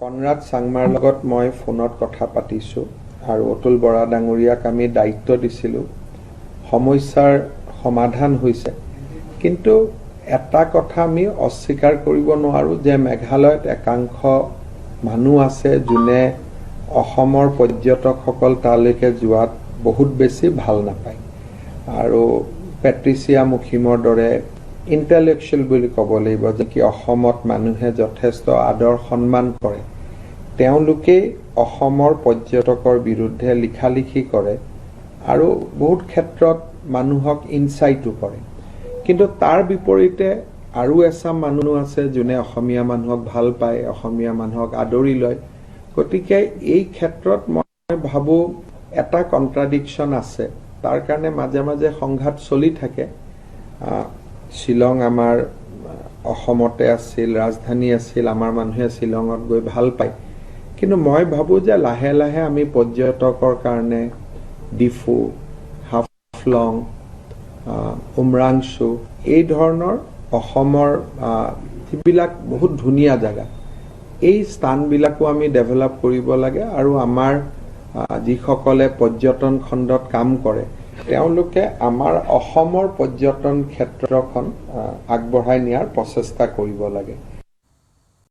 Conrad চাংমাৰ লগত মই ফোনত কথা পাতিছোঁ আৰু অতুল বৰা ডাঙৰীয়াক আমি দায়িত্ব দিছিলোঁ। সমস্যাৰ সমাধান হৈছে, কিন্তু এটা কথা আমি অস্বীকাৰ কৰিব নোৱাৰোঁ যে মেঘালয়ত একাংশ মানুহ আছে যোনে অসমৰ পৰ্যটকসকল তালৈকে যোৱাত বহুত বেছি ভাল নাপায় আৰু পেট্ৰিচিয়া মুখিমৰ দৰে ইণ্টেলেকচুৱেল বুলি ক'ব লাগিব, যে কি অসমত মানুহে যথেষ্ট আদৰ সন্মান কৰে, তেওঁলোকেই অসমৰ পৰ্যটকৰ বিৰুদ্ধে লিখালিখি কৰে আৰু বহুত ক্ষেত্ৰত মানুহক ইনচাইটো কৰে। কিন্তু তাৰ বিপৰীতে আৰু এচাম মানুহ আছে যোনে অসমীয়া মানুহক ভাল পায়, অসমীয়া মানুহক আদৰি লয়। গতিকে এই ক্ষেত্ৰত মই ভাবোঁ এটা কণ্ট্ৰাডিকশ্যন আছে, তাৰ কাৰণে মাজে মাজে সংঘাত চলি থাকে। শ্বিলং আমাৰ অসমতে আছিল, ৰাজধানী আছিল, আমাৰ মানুহে শ্বিলঙত গৈ ভাল পায়। কিন্তু মই ভাবোঁ যে লাহে লাহে আমি পৰ্যটকৰ কাৰণে ডিফু, হাফলং, উমৰাংচু এই ধৰণৰ অসমৰ যিবিলাক বহুত ধুনীয়া জেগা, এই স্থানবিলাকো আমি ডেভেলপ কৰিব লাগে আৰু আমাৰ যিসকলে পৰ্যটন খণ্ডত কাম কৰে তেওঁলোকে আমাৰ অসমৰ পৰ্যটন ক্ষেত্ৰখন আগবঢ়াই নিয়াৰ প্ৰচেষ্টা কৰিব লাগে।